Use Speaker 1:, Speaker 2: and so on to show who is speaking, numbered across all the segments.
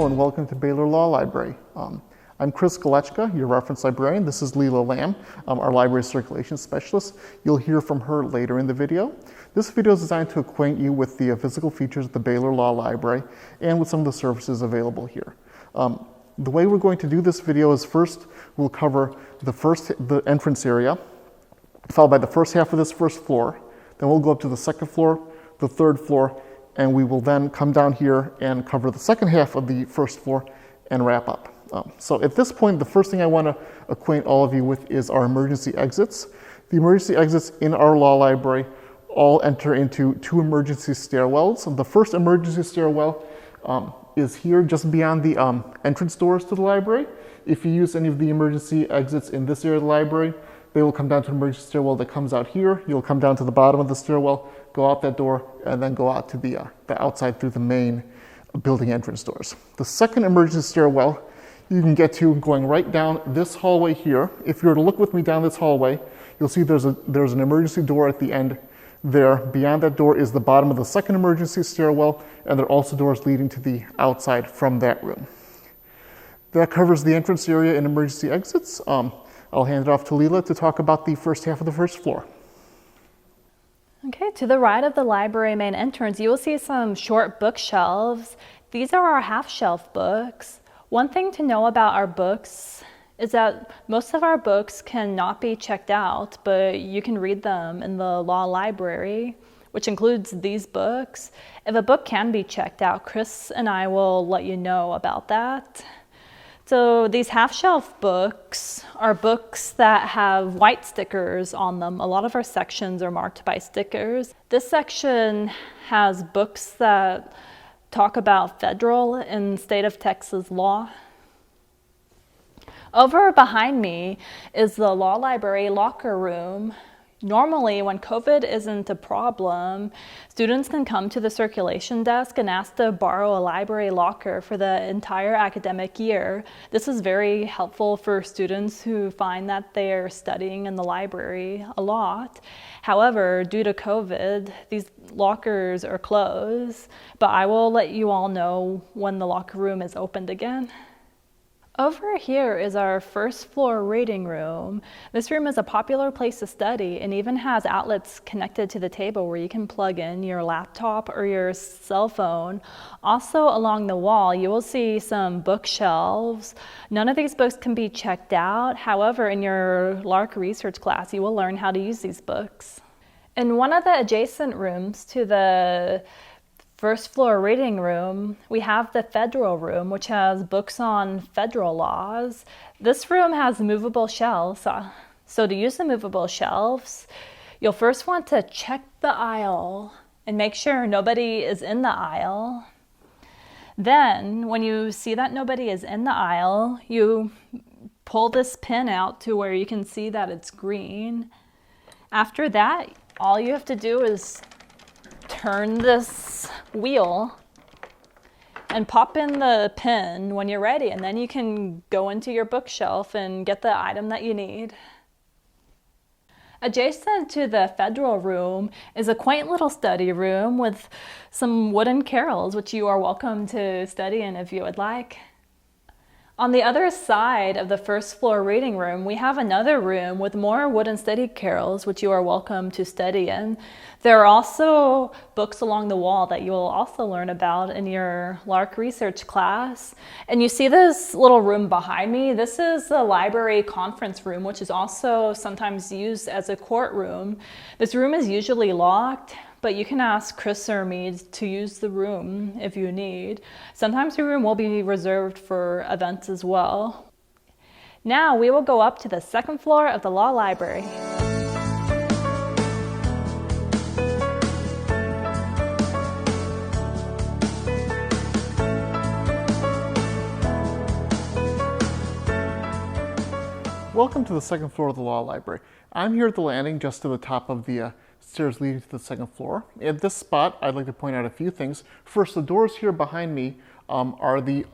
Speaker 1: Hello and welcome to Baylor Law Library. I'm Chris Galechka, your reference librarian. This is Leela Lamb, our library circulation specialist. You'll hear from her later in the video. This video is designed to acquaint you with the physical features of the Baylor Law Library and with some of the services available here. The way we're going to do this video is first we'll cover the entrance area, followed by the first half of this first floor. Then we'll go up to the second floor, the third floor, and we will then come down here and cover the second half of the first floor and wrap up. So at this point, the first thing I want to acquaint all of you with is our emergency exits. The emergency exits in our law library all enter into two emergency stairwells. The first emergency stairwell is here just beyond the entrance doors to the library. If you use any of the emergency exits in this area of the library, they will come down to an emergency stairwell that comes out here. You'll come down to the bottom of the stairwell, go out that door, and then go out to the outside through the main building entrance doors. The second emergency stairwell you can get to going right down this hallway here. If you were to look with me down this hallway, you'll see there's an emergency door at the end there. Beyond that door is the bottom of the second emergency stairwell, and there are also doors leading to the outside from that room. That covers the entrance area and emergency exits. I'll hand it off to Leela to talk about the first half of the first floor.
Speaker 2: Okay, to the right of the library main entrance, you will see some short bookshelves. These are our half-shelf books. One thing to know about our books is that most of our books cannot be checked out, but you can read them in the law library, which includes these books. If a book can be checked out, Chris and I will let you know about that. So these half-shelf books are books that have white stickers on them. A lot of our sections are marked by stickers. This section has books that talk about federal and state of Texas law. Over behind me is the law library locker room. Normally, when COVID isn't a problem, students can come to the circulation desk and ask to borrow a library locker for the entire academic year. This is very helpful for students who find that they are studying in the library a lot. However, due to COVID, these lockers are closed, but I will let you all know when the locker room is opened again. Over here is our first floor reading room. This room is a popular place to study and even has outlets connected to the table where you can plug in your laptop or your cell phone. Also along the wall, you will see some bookshelves. None of these books can be checked out. However, in your LARC research class, you will learn how to use these books. In one of the adjacent rooms to the first floor reading room, we have the federal room, which has books on federal laws. This room has movable shelves. So to use the movable shelves, you'll first want to check the aisle and make sure nobody is in the aisle. Then, when you see that nobody is in the aisle, you pull this pin out to where you can see that it's green. After that, all you have to do is turn this wheel and pop in the pin when you're ready, and then you can go into your bookshelf and get the item that you need. Adjacent to the federal room is a quaint little study room with some wooden carrels, which you are welcome to study in if you would like. On the other side of the first floor reading room, we have another room with more wooden study carrels, which you are welcome to study in. There are also books along the wall that you will also learn about in your LARC research class. And you see this little room behind me? This is the library conference room, which is also sometimes used as a courtroom. This room is usually locked, but you can ask Chris or me to use the room if you need. Sometimes the room will be reserved for events as well. Now we will go up to the second floor of the law library.
Speaker 1: Welcome to the second floor of the law library. I'm here at the landing just to the top of the stairs leading to the second floor. At this spot, I'd like to point out a few things. First, the doors here behind me are the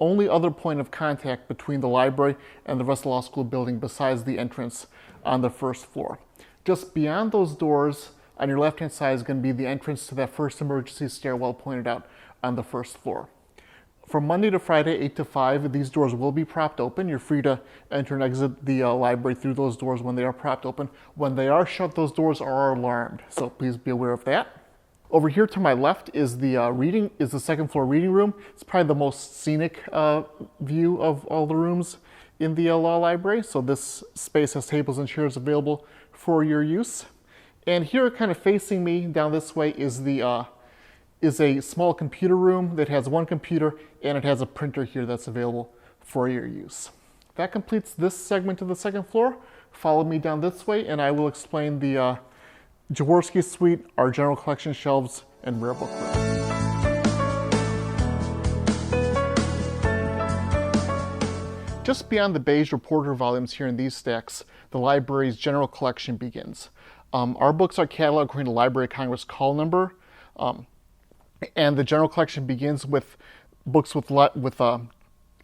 Speaker 1: only other point of contact between the library and the rest of the law school building besides the entrance on the first floor. Just beyond those doors on your left-hand side is going to be the entrance to that first emergency stairwell pointed out on the first floor. From Monday to Friday, 8 to 5, these doors will be propped open. You're free to enter and exit the library through those doors when they are propped open. When they are shut, those doors are alarmed, so please be aware of that. Over here to my left is the second floor reading room. It's probably the most scenic view of all the rooms in the law library. So this space has tables and chairs available for your use. And here, kind of facing me down this way, is a small computer room that has one computer, and it has a printer here that's available for your use. That completes this segment of the second floor. Follow me down this way, and I will explain the Jaworski Suite, our general collection shelves, and rare book room. Just beyond the beige reporter volumes here in these stacks, the library's general collection begins. Our books are cataloged according to Library of Congress call number, and the general collection begins with books with Library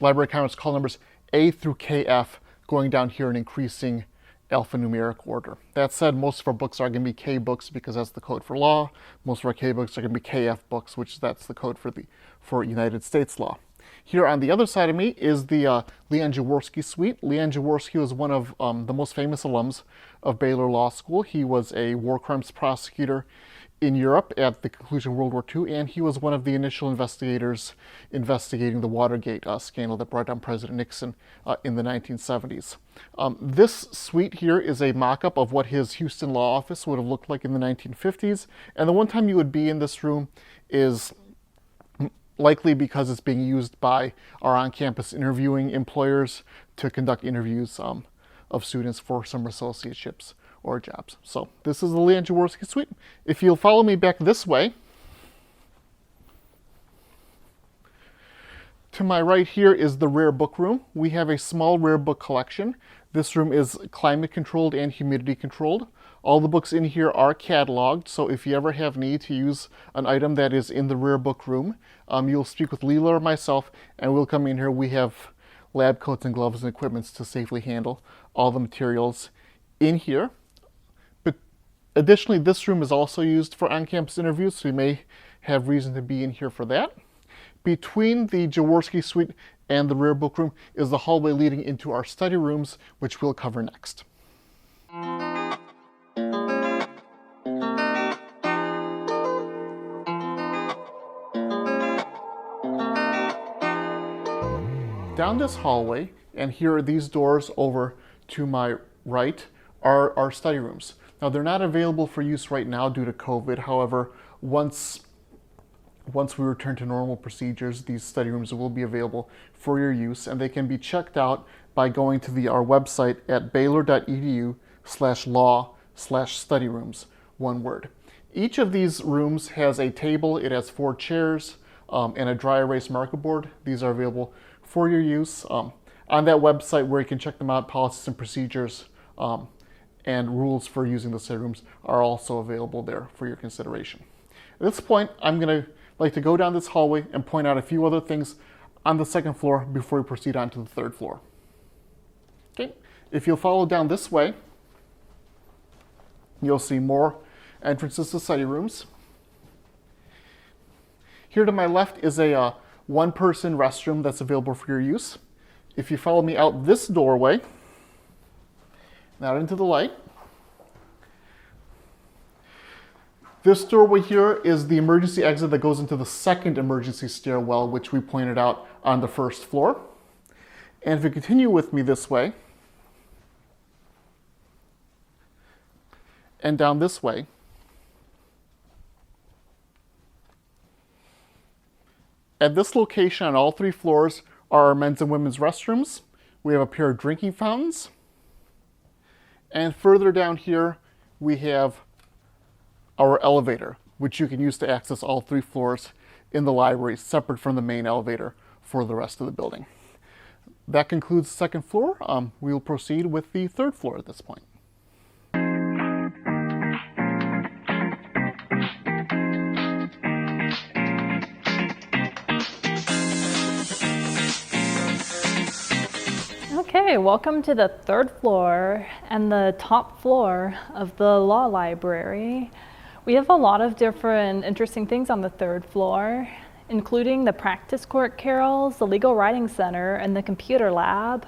Speaker 1: of Congress call numbers A through KF, going down here in increasing alphanumeric order. That said, most of our books are going to be K books because that's the code for law. Most of our K books are going to be KF books, which that's the code for United States law. Here on the other side of me is the Leon Jaworski Suite. Leon Jaworski was one of the most famous alums of Baylor Law School. He was a war crimes prosecutor in Europe at the conclusion of World War II, and he was one of the initial investigators investigating the Watergate scandal that brought down President Nixon in the 1970s. This suite here is a mock-up of what his Houston law office would have looked like in the 1950s, and the one time you would be in this room is likely because it's being used by our on-campus interviewing employers to conduct interviews of students for summer associateships or jobs. So this is the Leon Jaworski Suite. If you'll follow me back this way, to my right here is the rare book room. We have a small rare book collection. This room is climate controlled and humidity controlled. All the books in here are cataloged, so if you ever have need to use an item that is in the rare book room, you'll speak with Leela or myself, and we'll come in here. We have lab coats and gloves and equipment to safely handle all the materials in here. But additionally, this room is also used for on-campus interviews, so you may have reason to be in here for that. Between the Jaworski Suite and the rare book room is the hallway leading into our study rooms, which we'll cover next. Down this hallway, and here are these doors over to my right, are our study rooms. Now, they're not available for use right now due to COVID. However, once we return to normal procedures, these study rooms will be available for your use, and they can be checked out by going to our website at baylor.edu/law/studyrooms, one word. Each of these rooms has a table. It has 4 chairs and a dry erase marker board. These are available for your use. On that website where you can check them out, policies and procedures and rules for using the study rooms are also available there for your consideration. At this point, I'm going to like to go down this hallway and point out a few other things on the second floor before we proceed on to the third floor. Okay, if you'll follow down this way, you'll see more entrances to study rooms. Here to my left is a one-person restroom that's available for your use. If you follow me out this doorway, out into the light, this doorway here is the emergency exit that goes into the second emergency stairwell, which we pointed out on the first floor. And if you continue with me this way, and down this way, at this location on all 3 floors are our men's and women's restrooms. We have a pair of drinking fountains. And further down here, we have our elevator, which you can use to access all 3 floors in the library, separate from the main elevator for the rest of the building. That concludes the second floor. We will proceed with the third floor at this point.
Speaker 2: Okay, welcome to the third floor and the top floor of the law library. We have a lot of different interesting things on the third floor. including the practice court carols, the legal writing center, and the computer lab.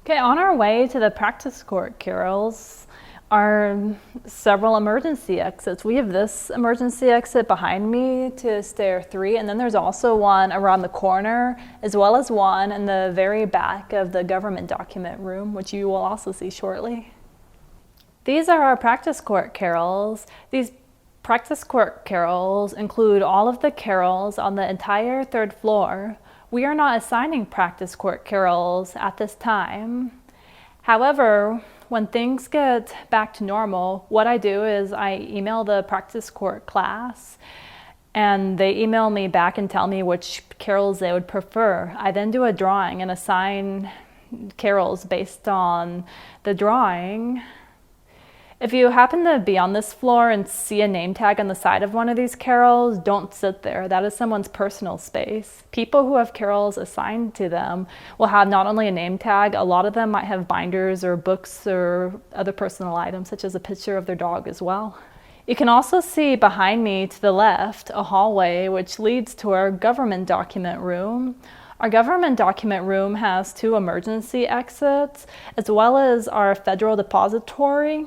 Speaker 2: Okay, on our way to the practice court carols are several emergency exits. We have this emergency exit behind me to stair 3, and then there's also one around the corner, as well as one in the very back of the government document room, which you will also see shortly. These are our practice court carols. These practice court carols include all of the carols on the entire 3rd floor. We are not assigning practice court carols at this time. However, when things get back to normal, what I do is I email the practice court class, and they email me back and tell me which carols they would prefer. I then do a drawing and assign carols based on the drawing. If you happen to be on this floor and see a name tag on the side of one of these carols, don't sit there. That is someone's personal space. People who have carols assigned to them will have not only a name tag, a lot of them might have binders or books or other personal items, such as a picture of their dog as well. You can also see behind me to the left a hallway which leads to our government document room. Our government document room has 2 emergency exits, as well as our federal depository.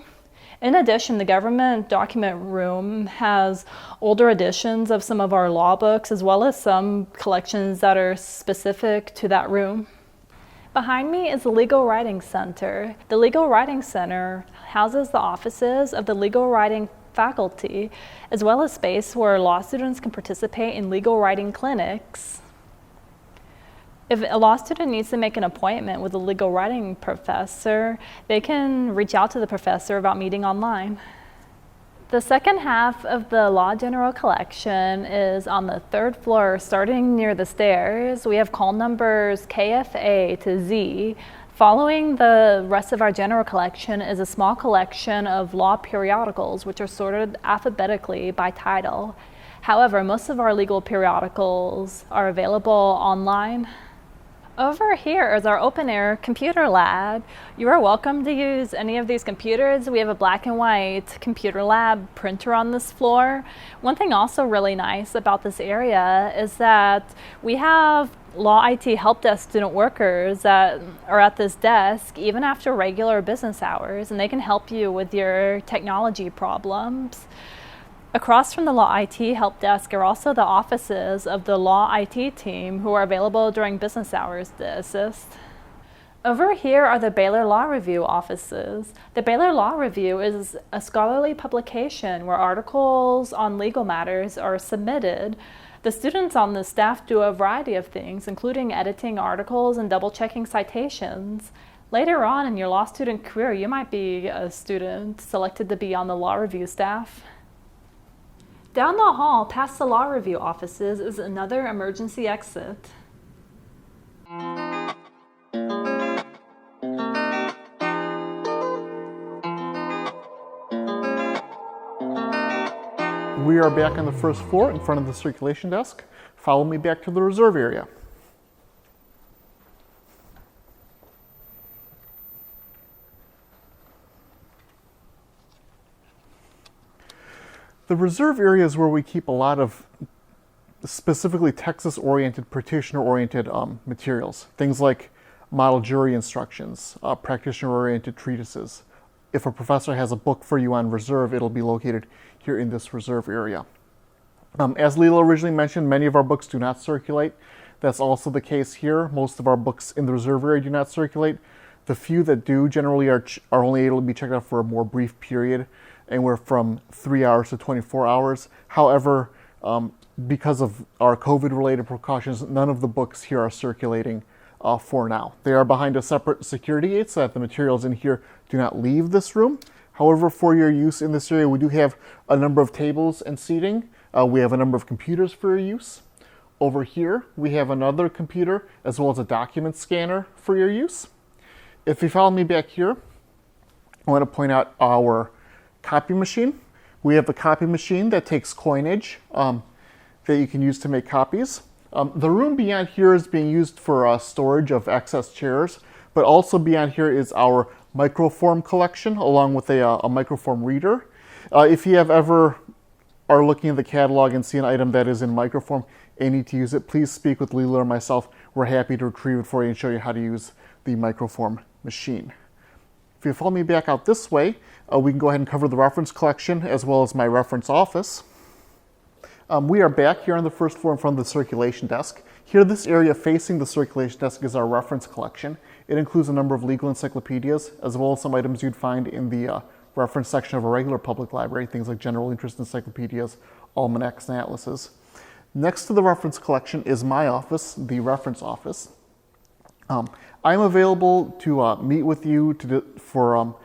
Speaker 2: In addition, the government document room has older editions of some of our law books, as well as some collections that are specific to that room. Behind me is the Legal Writing Center. The Legal Writing Center houses the offices of the legal writing faculty, as well as space where law students can participate in legal writing clinics. If a law student needs to make an appointment with a legal writing professor, they can reach out to the professor about meeting online. The second half of the Law General Collection is on the 3rd floor, starting near the stairs. We have call numbers KFA to Z. Following the rest of our general collection is a small collection of law periodicals, which are sorted alphabetically by title. However, most of our legal periodicals are available online. Over here is our open-air computer lab. You are welcome to use any of these computers. We have a black and white computer lab printer on this floor. One thing also really nice about this area is that we have Law IT help desk student workers that are at this desk even after regular business hours, and they can help you with your technology problems. Across from the Law IT help desk are also the offices of the Law IT team who are available during business hours to assist. Over here are the Baylor Law Review offices. The Baylor Law Review is a scholarly publication where articles on legal matters are submitted. The students on the staff do a variety of things, including editing articles and double-checking citations. Later on in your law student career, you might be a student selected to be on the Law Review staff. Down the hall, past the Law Review offices, is another emergency exit.
Speaker 1: We are back on the 1st floor in front of the circulation desk. Follow me back to the reserve area. The reserve area is where we keep a lot of specifically Texas-oriented, practitioner-oriented materials. Things like model jury instructions, practitioner-oriented treatises. If a professor has a book for you on reserve, it'll be located here in this reserve area. As Leela originally mentioned, many of our books do not circulate. That's also the case here. Most of our books in the reserve area do not circulate. The few that do generally are only able to be checked out for a more brief period, anywhere from 3 hours to 24 hours. However, because of our COVID-related precautions, none of the books here are circulating for now. They are behind a separate security gate so that the materials in here do not leave this room. However, for your use in this area, we do have a number of tables and seating. We have a number of computers for your use. Over here, we have another computer as well as a document scanner for your use. If you follow me back here, I want to point out our copy machine. We have a copy machine that takes coinage that you can use to make copies. The room beyond here is being used for storage of excess chairs, but also beyond here is our microform collection along with a microform reader. If you have ever are looking at the catalog and see an item that is in microform and need to use it, please speak with Leela or myself. We're happy to retrieve it for you and show you how to use the microform machine. If you follow me back out this way, we can go ahead and cover the reference collection as well as my reference office. We are back here on the first floor in front of the circulation desk. Here, this area facing the circulation desk is our reference collection. It includes a number of legal encyclopedias, as well as some items you'd find in the reference section of a regular public library, things like general interest encyclopedias, almanacs, and atlases. Next to the reference collection is my office, the reference office. I'm available to meet with you for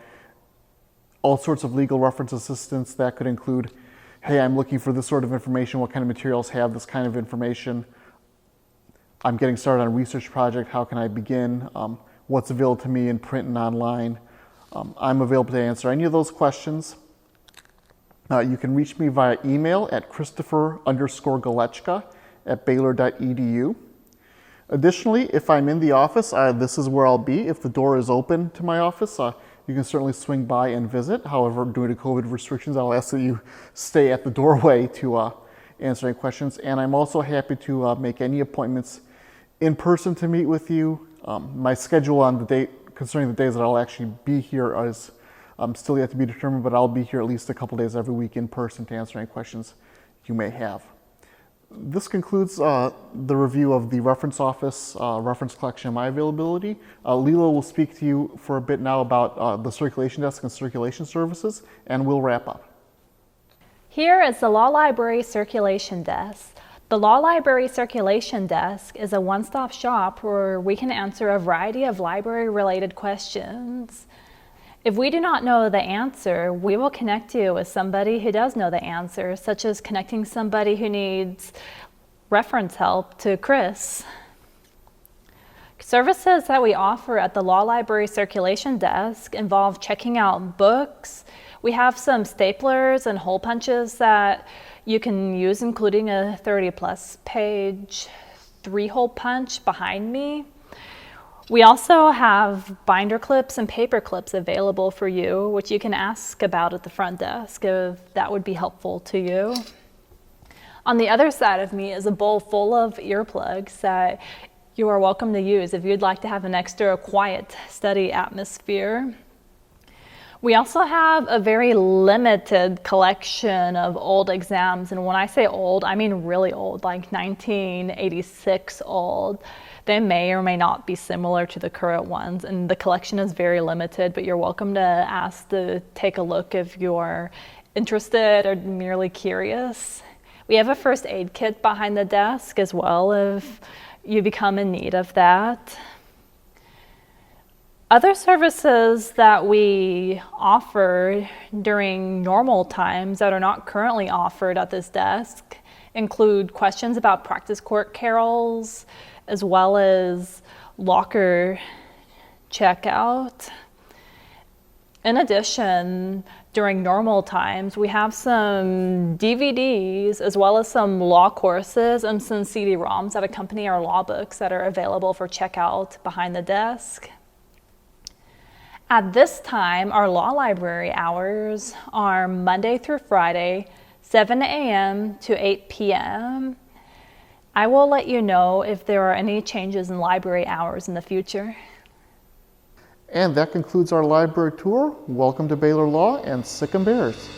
Speaker 1: all sorts of legal reference assistance. That could include, hey, I'm looking for this sort of information, what kind of materials have this kind of information? I'm getting started on a research project, how can I begin? What's available to me in print and online? I'm available to answer any of those questions. You can reach me via email at Christopher_Galechka@Baylor.edu. Additionally, if I'm in the office, this is where I'll be. If the door is open to my office, you can certainly swing by and visit. However, due to COVID restrictions, I'll ask that you stay at the doorway to answer any questions. And I'm also happy to make any appointments in person to meet with you. My schedule on the date, concerning the days that I'll actually be here, is still yet to be determined, but I'll be here at least a couple days every week in person to answer any questions you may have. This concludes the review of the reference office, reference collection, and my availability. Leela will speak to you for a bit now about the circulation desk and circulation services, and we'll wrap up.
Speaker 2: Here is the Law Library Circulation Desk. The Law Library Circulation Desk is a one-stop shop where we can answer a variety of library-related questions. If we do not know the answer, we will connect you with somebody who does know the answer, such as connecting somebody who needs reference help to Chris. Services that we offer at the Law Library Circulation Desk involve checking out books. We have some staplers and hole punches that you can use, including a 30-plus page 3-hole punch behind me. We also have binder clips and paper clips available for you, which you can ask about at the front desk if that would be helpful to you. On the other side of me is a bowl full of earplugs that you are welcome to use if you'd like to have an extra quiet study atmosphere. We also have a very limited collection of old exams, and when I say old, I mean really old, like 1986 old. They may or may not be similar to the current ones, and the collection is very limited, but you're welcome to ask to take a look if you're interested or merely curious. We have a first aid kit behind the desk as well if you become in need of that. Other services that we offer during normal times that are not currently offered at this desk include questions about practice court carols, as well as locker checkout. In addition, during normal times, we have some DVDs as well as some law courses and some CD-ROMs that accompany our law books that are available for checkout behind the desk. At this time, our law library hours are Monday through Friday, 7 a.m. to 8 p.m. I will let you know if there are any changes in library hours in the future.
Speaker 1: And that concludes our library tour. Welcome to Baylor Law, and sic 'em Bears.